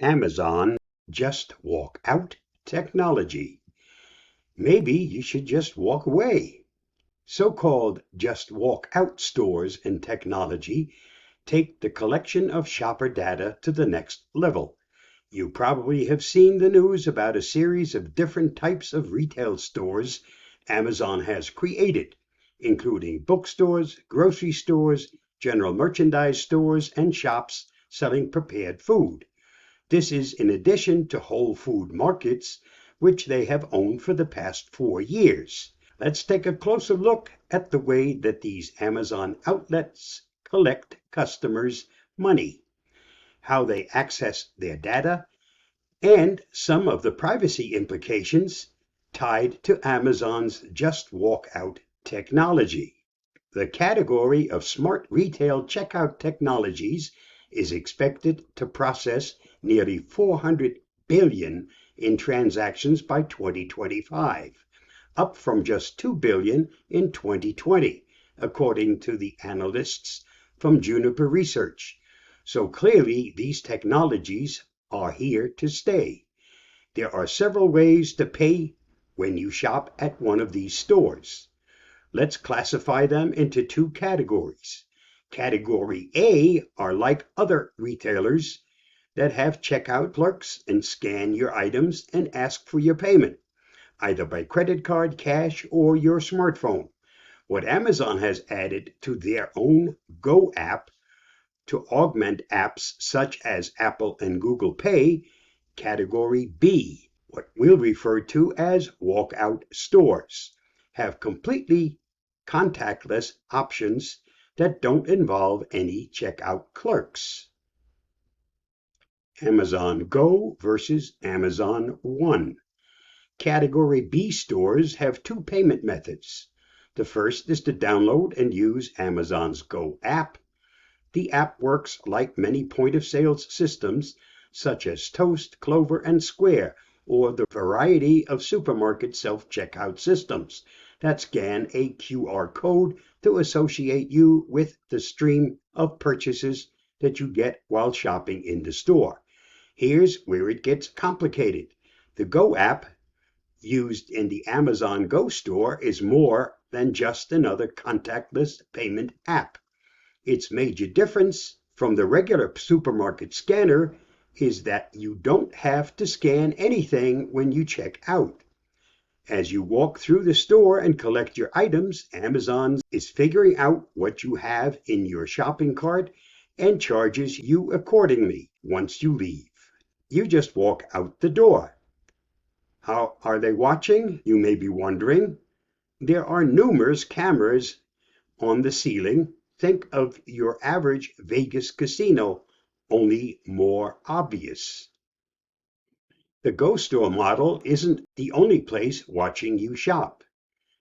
Amazon Just Walk Out technology. Maybe you should just walk away. So-called just walk out stores and technology take the collection of shopper data to the next level. You probably have seen the news about a series of different types of retail stores Amazon has created, including bookstores, grocery stores, general merchandise stores, and shops selling prepared food. This is in addition to whole food markets, which they have owned for the past 4 years. Let's take a closer look at the way that these Amazon outlets collect customers' money, how they access their data, and some of the privacy implications tied to Amazon's Just Walk Out technology. The category of smart retail checkout technologies is expected to process nearly 400 billion in transactions by 2025, up from just 2 billion in 2020, according to the analysts from Juniper Research. So clearly, these technologies are here to stay. There are several ways to pay when you shop at one of these stores. Let's classify them into two categories. Category A are like other retailers that have checkout clerks and scan your items and ask for your payment, either by credit card, cash, or your smartphone. What Amazon has added to their own Go app to augment apps such as Apple and Google Pay, Category B, what we'll refer to as walkout stores, have completely contactless options that don't involve any checkout clerks. Amazon Go versus Amazon One. Category B stores have two payment methods. The first is to download and use Amazon's Go app. The app works like many point-of-sale systems such as Toast, Clover, and Square, or the variety of supermarket self-checkout systems that scan a QR code to associate you with the stream of purchases that you get while shopping in the store. Here's where it gets complicated. The Go app used in the Amazon Go store is more than just another contactless payment app. Its major difference from the regular supermarket scanner is that you don't have to scan anything when you check out. As you walk through the store and collect your items, Amazon is figuring out what you have in your shopping cart and charges you accordingly once you leave. You just walk out the door. How are they watching? You may be wondering. There are numerous cameras on the ceiling. Think of your average Vegas casino, only more obvious. The Go Store model isn't the only place watching you shop.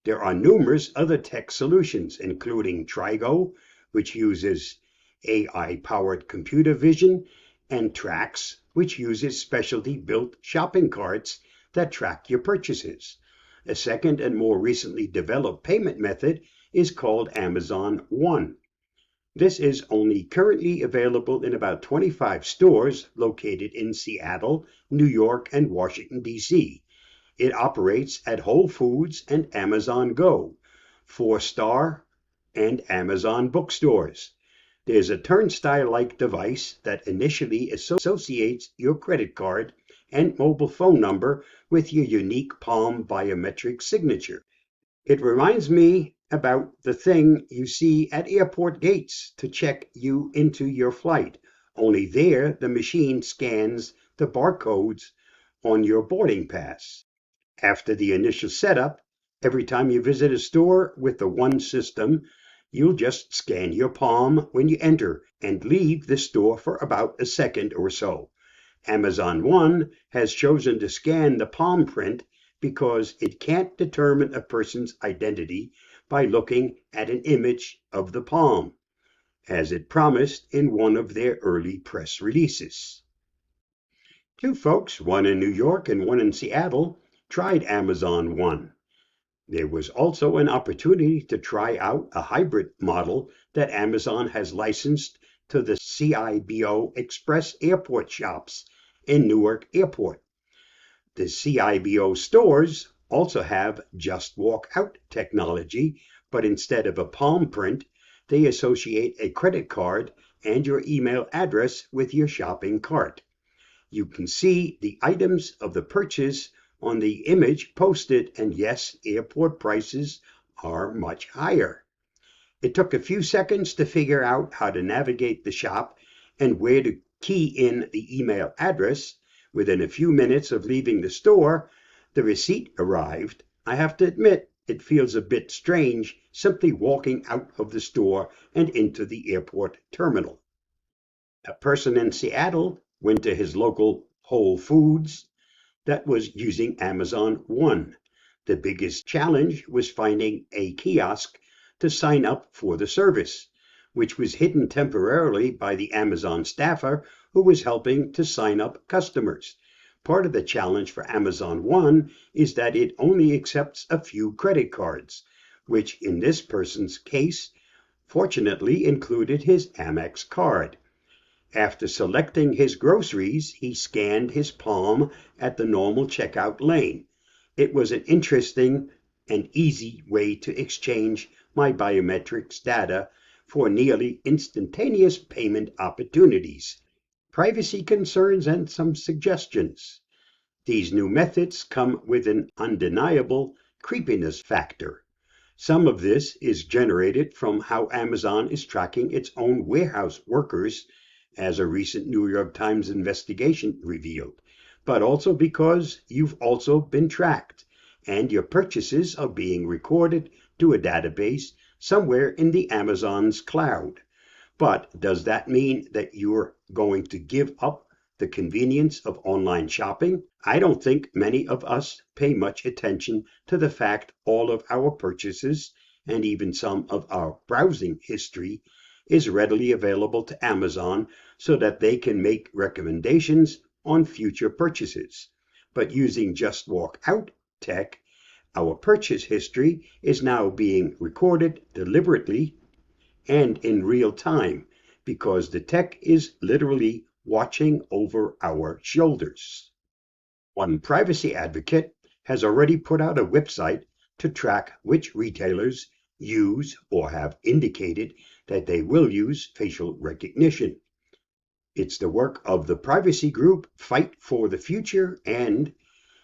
There are numerous other tech solutions, including Trigo, which uses AI-powered computer vision, and Trax, which uses specialty-built shopping carts that track your purchases. A second and more recently developed payment method is called Amazon One. This is only currently available in about 25 stores located in Seattle, New York, and Washington, D.C. It operates at Whole Foods and Amazon Go, 4-Star, and Amazon bookstores. There's a turnstile-like device that initially associates your credit card and mobile phone number with your unique Palm biometric signature. It reminds me about the thing you see at airport gates to check you into your flight. Only there, the machine scans the barcodes on your boarding pass. After the initial setup, every time you visit a store with the One system, you'll just scan your palm when you enter and leave the store for about a second or so. Amazon One has chosen to scan the palm print because it can't determine a person's identity by looking at an image of the palm, as it promised in one of their early press releases. Two folks, one in New York and one in Seattle, tried Amazon One. There was also an opportunity to try out a hybrid model that Amazon has licensed to the Cibo Express airport shops in Newark Airport. The Cibo stores also have Just Walk Out technology, but instead of a palm print, they associate a credit card and your email address with your shopping cart. You can see the items of the purchase on the image posted, and yes, airport prices are much higher. It took a few seconds to figure out how to navigate the shop and where to key in the email address. Within a few minutes of leaving the store, the receipt arrived. I have to admit, it feels a bit strange simply walking out of the store and into the airport terminal. A person in Seattle went to his local Whole Foods that was using Amazon One. The biggest challenge was finding a kiosk to sign up for the service, which was hidden temporarily by the Amazon staffer who was helping to sign up customers. Part of the challenge for Amazon One is that it only accepts a few credit cards, which in this person's case, fortunately included his Amex card. After selecting his groceries, he scanned his palm at the normal checkout lane. It was an interesting and easy way to exchange my biometrics data for nearly instantaneous payment opportunities. Privacy concerns and some suggestions. These new methods come with an undeniable creepiness factor. Some of this is generated from how Amazon is tracking its own warehouse workers, as a recent New York Times investigation revealed, but also because you've also been tracked and your purchases are being recorded to a database somewhere in the Amazon's cloud. But does that mean that you're going to give up the convenience of online shopping? I don't think many of us pay much attention to the fact all of our purchases and even some of our browsing history is readily available to Amazon so that they can make recommendations on future purchases. But using Just Walk Out tech, our purchase history is now being recorded deliberately and in real time because the tech is literally watching over our shoulders. One privacy advocate has already put out a website to track which retailers use or have indicated that they will use facial recognition. It's the work of the privacy group Fight for the Future, and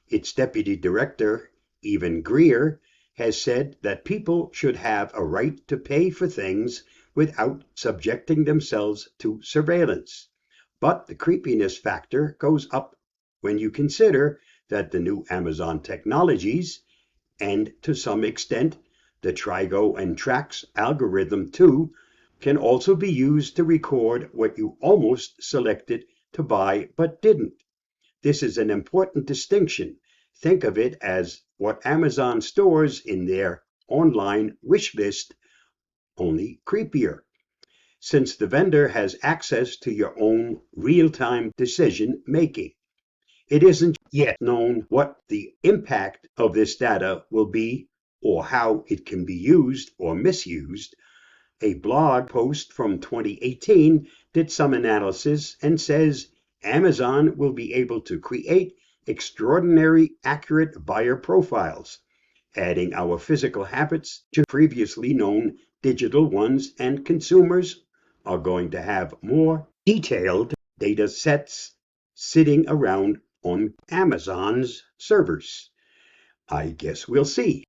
its deputy director, Evan Greer, has said that people should have a right to pay for things without subjecting themselves to surveillance. But the creepiness factor goes up when you consider that the new Amazon technologies, and to some extent the Trigo and Trax algorithm too, can also be used to record what you almost selected to buy but didn't. This is an important distinction. Think of it as what Amazon stores in their online wish list, only creepier. Since the vendor has access to your own real-time decision making. It isn't yet known what the impact of this data will be or how it can be used or misused. A blog post from 2018 did some analysis and says Amazon will be able to create extraordinary accurate buyer profiles, adding our physical habits to previously known digital ones, and consumers are going to have more detailed data sets sitting around on Amazon's servers. I guess we'll see.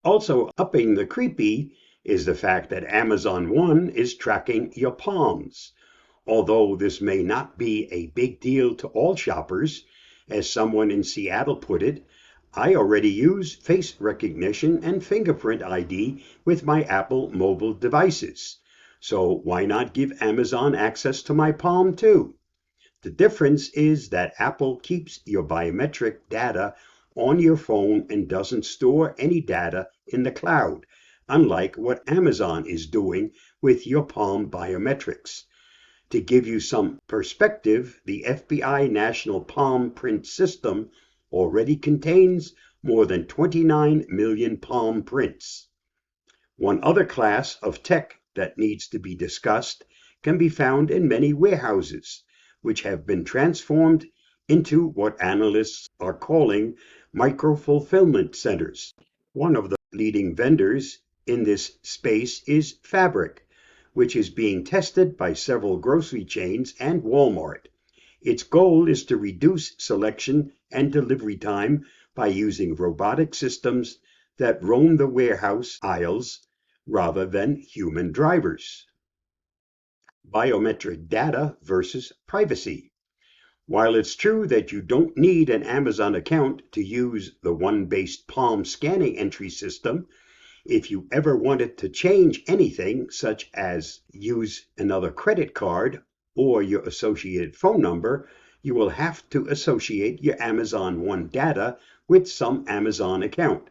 Also, upping the creepy is the fact that Amazon One is tracking your palms. Although this may not be a big deal to all shoppers, as someone in Seattle put it, I already use face recognition and fingerprint ID with my Apple mobile devices. So why not give Amazon access to my palm too? The difference is that Apple keeps your biometric data on your phone and doesn't store any data in the cloud, unlike what Amazon is doing with your Palm biometrics. To give you some perspective, the FBI National Palm Print System already contains more than 29 million palm prints. One other class of tech that needs to be discussed can be found in many warehouses, which have been transformed into what analysts are calling micro-fulfillment centers. One of the leading vendors in this space is Fabric, which is being tested by several grocery chains and Walmart. Its goal is to reduce selection and delivery time by using robotic systems that roam the warehouse aisles rather than human drivers. Biometric data versus privacy. While it's true that you don't need an Amazon account to use the one-based palm scanning entry system, if you ever wanted to change anything, such as use another credit card or your associated phone number, you will have to associate your Amazon One data with some Amazon account.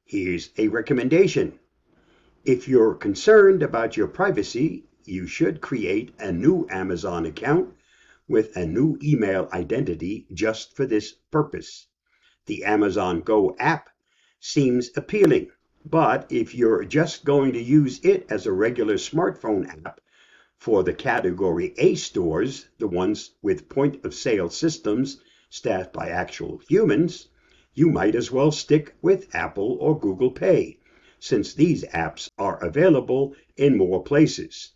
Here's a recommendation. If you're concerned about your privacy, you should create a new Amazon account with a new email identity just for this purpose. The Amazon Go app seems appealing, but if you're just going to use it as a regular smartphone app for the Category A stores, the ones with point-of-sale systems staffed by actual humans, you might as well stick with Apple or Google Pay, since these apps are available in more places.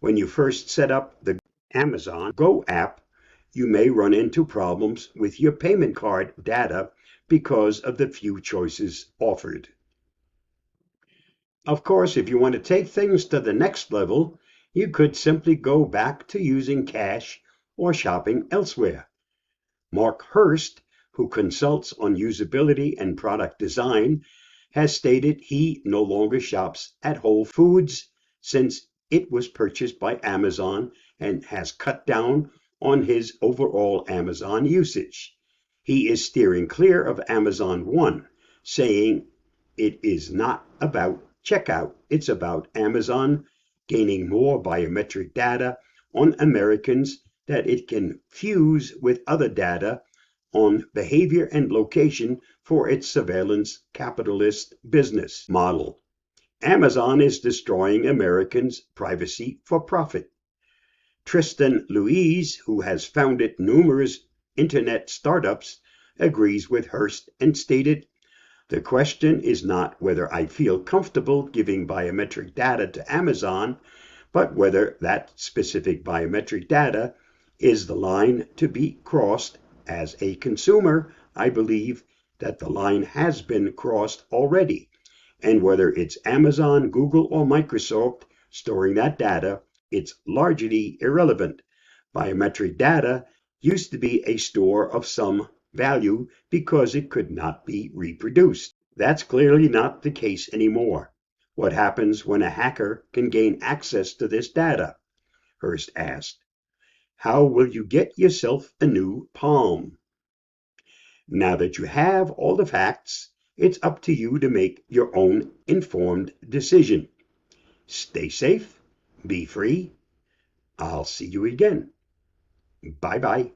When you first set up the Amazon Go app, you may run into problems with your payment card data because of the few choices offered. Of course, if you want to take things to the next level, you could simply go back to using cash or shopping elsewhere. Markhurst, who consults on usability and product design, has stated he no longer shops at Whole Foods since it was purchased by Amazon and has cut down on his overall Amazon usage. He is steering clear of Amazon One, saying it is not about checkout, it's about Amazon gaining more biometric data on Americans that it can fuse with other data on behavior and location for its surveillance capitalist business model. Amazon is destroying Americans' privacy for profit. Tristan Louise, who has founded numerous internet startups, agrees with Hurst and stated, "The question is not whether I feel comfortable giving biometric data to Amazon, but whether that specific biometric data is the line to be crossed. As a consumer, I believe that the line has been crossed already, and whether it's Amazon, Google, or Microsoft storing that data, it's largely irrelevant. Biometric data used to be a store of some value because it could not be reproduced. That's clearly not the case anymore. What happens when a hacker can gain access to this data?" Hurst asked. "How will you get yourself a new Palm?" Now that you have all the facts, it's up to you to make your own informed decision. Stay safe, be free. I'll see you again. Bye-bye.